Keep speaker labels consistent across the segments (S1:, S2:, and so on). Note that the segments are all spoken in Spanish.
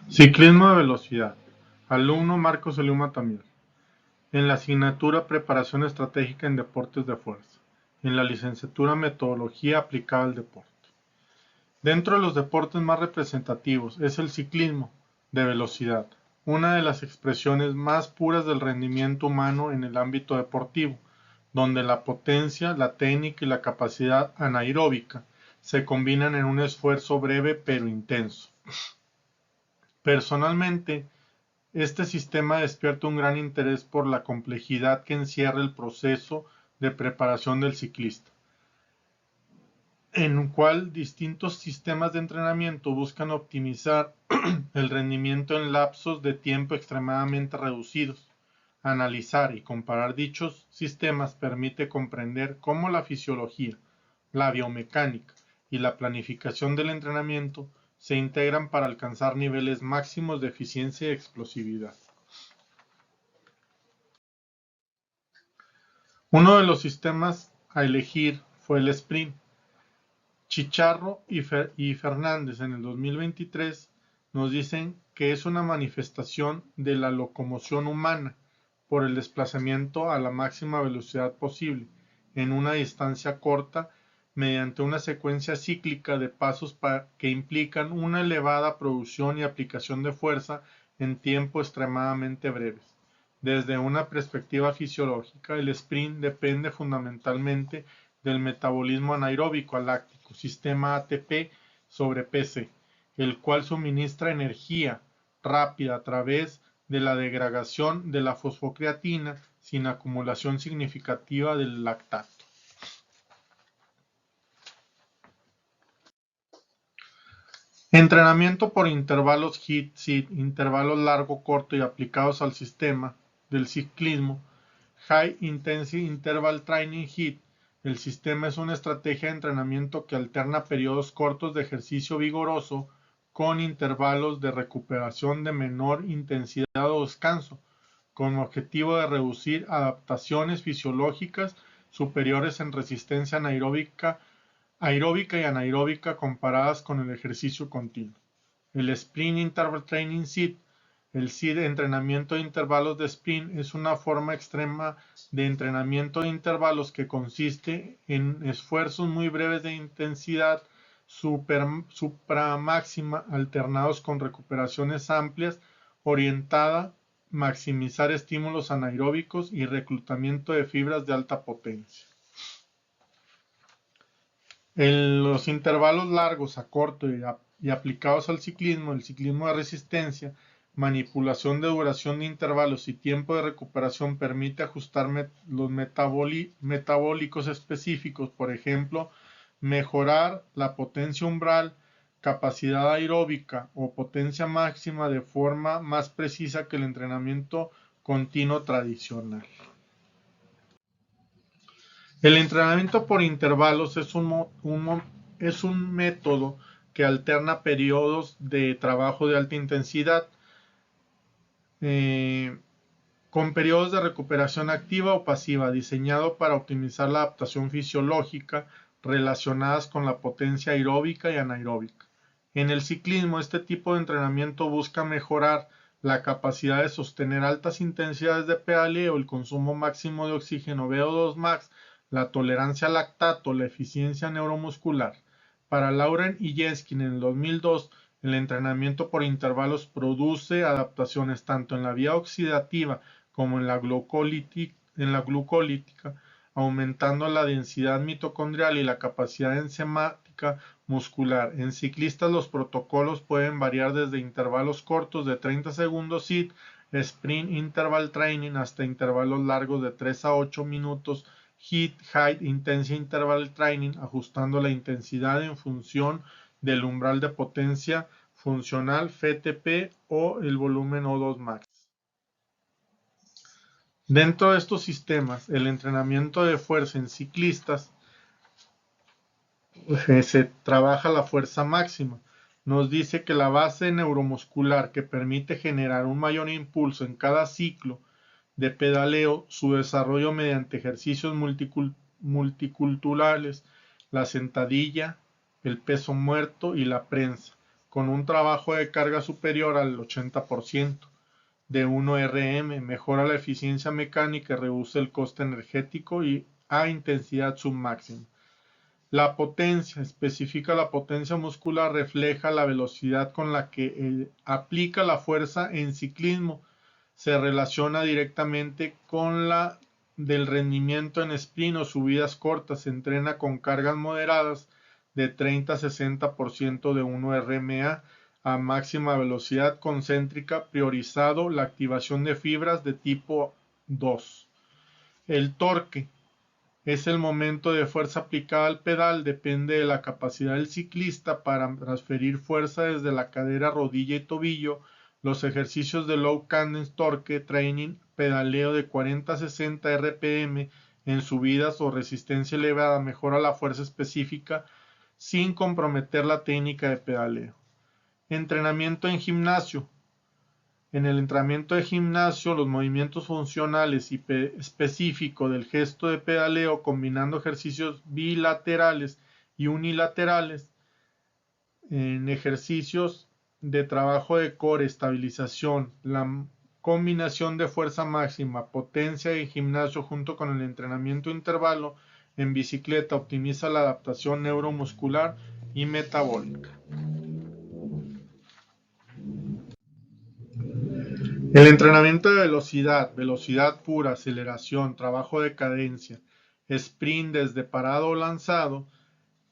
S1: Ciclismo de velocidad. Alumno Marcos Eluma Tamier. En la asignatura Preparación Estratégica en Deportes de Fuerza. En la licenciatura Metodología aplicada al deporte. Dentro de los deportes más representativos es el ciclismo de velocidad, una de las expresiones más puras del rendimiento humano en el ámbito deportivo, donde la potencia, la técnica y la capacidad anaeróbica se combinan en un esfuerzo breve pero intenso. Personalmente, este sistema despierta un gran interés por la complejidad que encierra el proceso de preparación del ciclista, en el cual distintos sistemas de entrenamiento buscan optimizar el rendimiento en lapsos de tiempo extremadamente reducidos. Analizar y comparar dichos sistemas permite comprender cómo la fisiología, la biomecánica y la planificación del entrenamiento se integran para alcanzar niveles máximos de eficiencia y explosividad. Uno de los sistemas a elegir fue el sprint. Chicharro y Fernández en el 2023 nos dicen que es una manifestación de la locomoción humana por el desplazamiento a la máxima velocidad posible en una distancia corta mediante una secuencia cíclica de pasos que implican una elevada producción y aplicación de fuerza en tiempos extremadamente breves. Desde una perspectiva fisiológica, el sprint depende fundamentalmente del metabolismo anaeróbico láctico, sistema ATP sobre PC, el cual suministra energía rápida a través de la degradación de la fosfocreatina sin acumulación significativa del lactato. Entrenamiento por intervalos HIIT, intervalos largo, corto y aplicados al sistema del ciclismo. High Intensity Interval Training HIIT. El sistema es una estrategia de entrenamiento que alterna periodos cortos de ejercicio vigoroso con intervalos de recuperación de menor intensidad o descanso, con el objetivo de reducir adaptaciones fisiológicas superiores en resistencia aeróbica y anaeróbica comparadas con el ejercicio continuo. El Sprint Interval Training SID. El SID, entrenamiento de intervalos de sprint, es una forma extrema de entrenamiento de intervalos que consiste en esfuerzos muy breves de intensidad supramáxima alternados con recuperaciones amplias orientada a maximizar estímulos anaeróbicos y reclutamiento de fibras de alta potencia. En los intervalos largos a corto y aplicados al ciclismo, el ciclismo de resistencia, manipulación de duración de intervalos y tiempo de recuperación permite ajustar los metabólicos específicos, por ejemplo, mejorar la potencia umbral, capacidad aeróbica o potencia máxima de forma más precisa que el entrenamiento continuo tradicional. El entrenamiento por intervalos es un método que alterna periodos de trabajo de alta intensidad con periodos de recuperación activa o pasiva, diseñado para optimizar la adaptación fisiológica relacionadas con la potencia aeróbica y anaeróbica. En el ciclismo, este tipo de entrenamiento busca mejorar la capacidad de sostener altas intensidades de pedaleo, el consumo máximo de oxígeno VO2 max, la tolerancia al lactato, la eficiencia neuromuscular. Para Lauren y Jeskin en el 2002, el entrenamiento por intervalos produce adaptaciones tanto en la vía oxidativa como en la glucolítica, aumentando la densidad mitocondrial y la capacidad enzimática muscular. En ciclistas los protocolos pueden variar desde intervalos cortos de 30 segundos SID, Sprint Interval Training, hasta intervalos largos de 3 a 8 minutos HIIT, High Intensity Interval Training, ajustando la intensidad en función del umbral de potencia funcional FTP o el volumen O2 max. Dentro de estos sistemas, el entrenamiento de fuerza en ciclistas se trabaja la fuerza máxima. Nos dice que la base neuromuscular que permite generar un mayor impulso en cada ciclo de pedaleo, su desarrollo mediante ejercicios multiculturales, la sentadilla, el peso muerto y la prensa, con un trabajo de carga superior al 80% de 1 RM, mejora la eficiencia mecánica y reduce el coste energético y a intensidad submáxima. La potencia, especifica la potencia muscular, refleja la velocidad con la que aplica la fuerza en ciclismo. Se relaciona directamente con la del rendimiento en sprint o subidas cortas. Se entrena con cargas moderadas de 30 a 60% de 1 RMA a máxima velocidad concéntrica, priorizado la activación de fibras de tipo 2. El torque es el momento de fuerza aplicada al pedal, depende de la capacidad del ciclista para transferir fuerza desde la cadera, rodilla y tobillo. Los ejercicios de Low Cadence Torque Training, pedaleo de 40 a 60 RPM en subidas o resistencia elevada, mejora la fuerza específica sin comprometer la técnica de pedaleo. Entrenamiento en gimnasio. En el entrenamiento de gimnasio, los movimientos funcionales y específicos del gesto de pedaleo, combinando ejercicios bilaterales y unilaterales, en ejercicios de trabajo de core, estabilización, la combinación de fuerza máxima, potencia y gimnasio junto con el entrenamiento intervalo en bicicleta optimiza la adaptación neuromuscular y metabólica. El entrenamiento de velocidad, velocidad pura, aceleración, trabajo de cadencia, sprint desde parado o lanzado,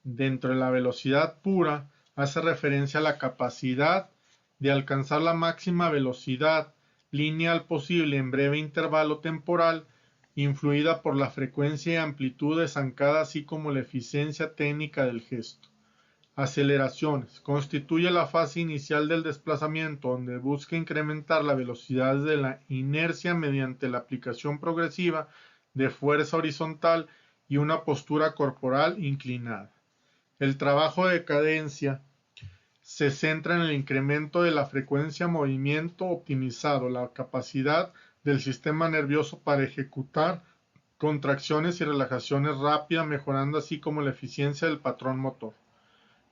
S1: dentro de la velocidad pura, hace referencia a la capacidad de alcanzar la máxima velocidad lineal posible en breve intervalo temporal, influida por la frecuencia y amplitud de zancada, así como la eficiencia técnica del gesto. Aceleraciones. Constituye la fase inicial del desplazamiento, donde busca incrementar la velocidad de la inercia mediante la aplicación progresiva de fuerza horizontal y una postura corporal inclinada. El trabajo de cadencia se centra en el incremento de la frecuencia movimiento optimizado, la capacidad del sistema nervioso para ejecutar contracciones y relajaciones rápidas, mejorando así como la eficiencia del patrón motor.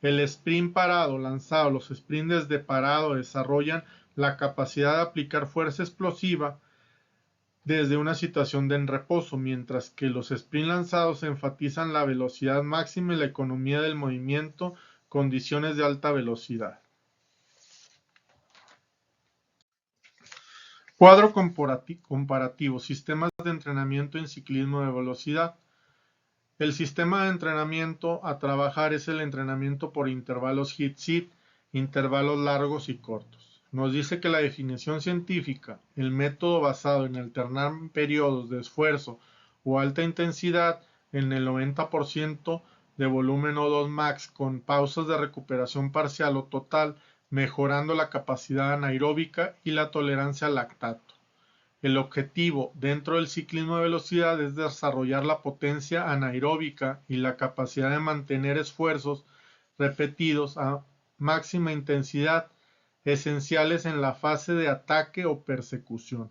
S1: El sprint parado, lanzado, los sprints desde parado desarrollan la capacidad de aplicar fuerza explosiva desde una situación de reposo, mientras que los sprints lanzados enfatizan la velocidad máxima y la economía del movimiento, condiciones de alta velocidad. Cuadro comparativo, sistemas de entrenamiento en ciclismo de velocidad. El sistema de entrenamiento a trabajar es el entrenamiento por intervalos HIIT-ZIT, intervalos largos y cortos. Nos dice que la definición científica, el método basado en alternar periodos de esfuerzo o alta intensidad en el 90% de volumen O2 max con pausas de recuperación parcial o total, mejorando la capacidad anaeróbica y la tolerancia al lactato. El objetivo dentro del ciclismo de velocidad es desarrollar la potencia anaeróbica y la capacidad de mantener esfuerzos repetidos a máxima intensidad, esenciales en la fase de ataque o persecución.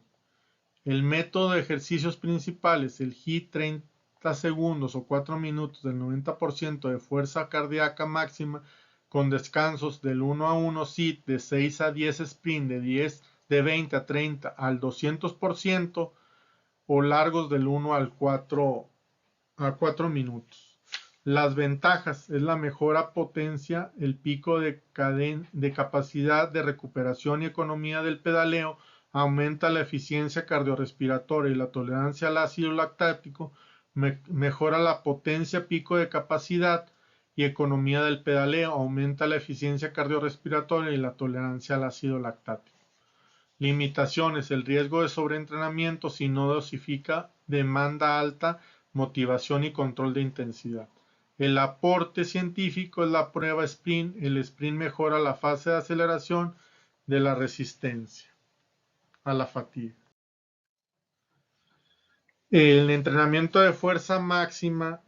S1: El método de ejercicios principales, el HIIT 30 segundos o 4 minutos del 90% de fuerza cardíaca máxima con descansos del 1 a 1 SIT de 6 a 10 sprint de 20 a 30 al 200% o largos del 1 al 4 a 4 minutos. Las ventajas es la mejora potencia, el pico de capacidad de recuperación y economía del pedaleo, aumenta la eficiencia cardiorrespiratoria y la tolerancia al ácido lactático, mejora la potencia, pico de capacidad y economía del pedaleo, aumenta la eficiencia cardiorrespiratoria y la tolerancia al ácido lactático. Limitaciones, el riesgo de sobreentrenamiento si no dosifica, demanda alta, motivación y control de intensidad. El aporte científico es la prueba sprint. El sprint mejora la fase de aceleración de la resistencia a la fatiga. El entrenamiento de fuerza máxima,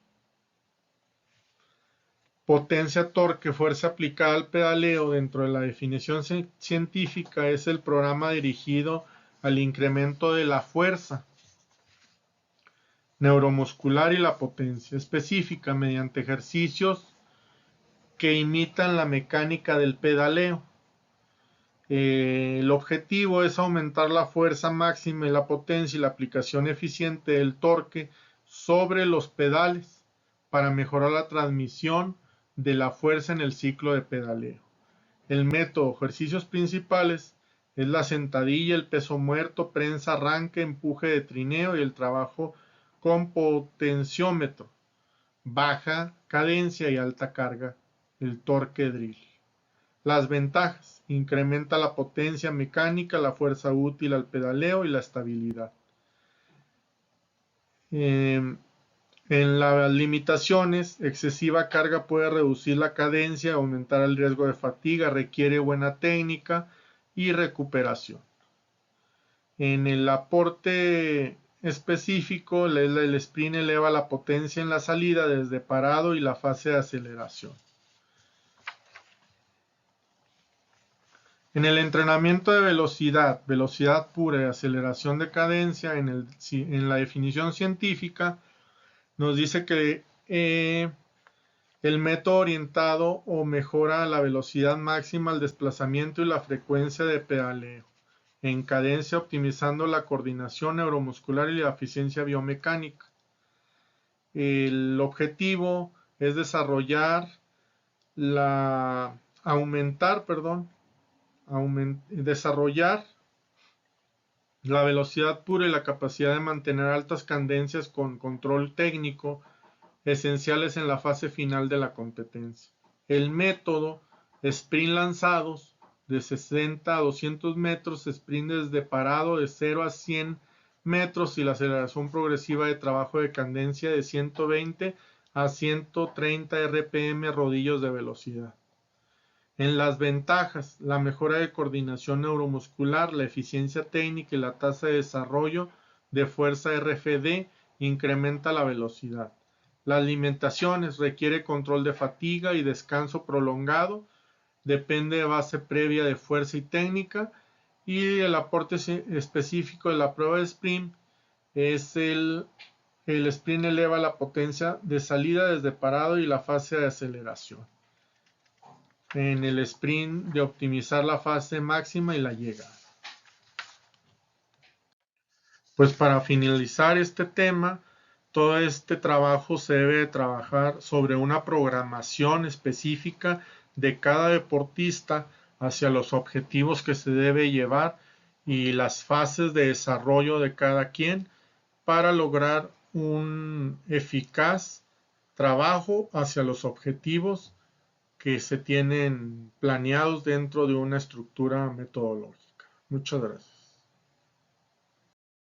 S1: potencia, torque, fuerza aplicada al pedaleo dentro de la definición científica es el programa dirigido al incremento de la fuerza neuromuscular y la potencia específica mediante ejercicios que imitan la mecánica del pedaleo. El objetivo es aumentar la fuerza máxima y la potencia y la aplicación eficiente del torque sobre los pedales para mejorar la transmisión de la fuerza en el ciclo de pedaleo. El método ejercicios principales es la sentadilla, el peso muerto, prensa, arranque, empuje de trineo y el trabajo con potenciómetro, baja cadencia y alta carga, el torque drill. Las ventajas: incrementa la potencia mecánica, la fuerza útil al pedaleo y la estabilidad. En las limitaciones: excesiva carga puede reducir la cadencia, aumentar el riesgo de fatiga, requiere buena técnica y recuperación. En el aporte específico, el sprint eleva la potencia en la salida desde parado y la fase de aceleración. En el entrenamiento de velocidad, velocidad pura y aceleración de cadencia, en la definición científica, nos dice que el método orientado o mejora la velocidad máxima, el desplazamiento y la frecuencia de pedaleo en cadencia, optimizando la coordinación neuromuscular y la eficiencia biomecánica. El objetivo es desarrollar la velocidad pura y la capacidad de mantener altas cadencias con control técnico, esenciales en la fase final de la competencia. El método sprint lanzados de 60 a 200 metros, sprint desde parado de 0 a 100 metros y la aceleración progresiva de trabajo de cadencia de 120 a 130 RPM rodillos de velocidad. En las ventajas: la mejora de coordinación neuromuscular, la eficiencia técnica y la tasa de desarrollo de fuerza RFD, incrementa la velocidad. Las limitaciones: requiere control de fatiga y descanso prolongado, depende de base previa de fuerza y técnica, y el aporte específico de la prueba de sprint es el sprint eleva la potencia de salida desde parado y la fase de aceleración. En el sprint de optimizar la fase máxima y la llegada. Pues para finalizar este tema, todo este trabajo se debe trabajar sobre una programación específica de cada deportista hacia los objetivos que se debe llevar y las fases de desarrollo de cada quien para lograr un eficaz trabajo hacia los objetivos que se tienen planeados dentro de una estructura metodológica. Muchas gracias.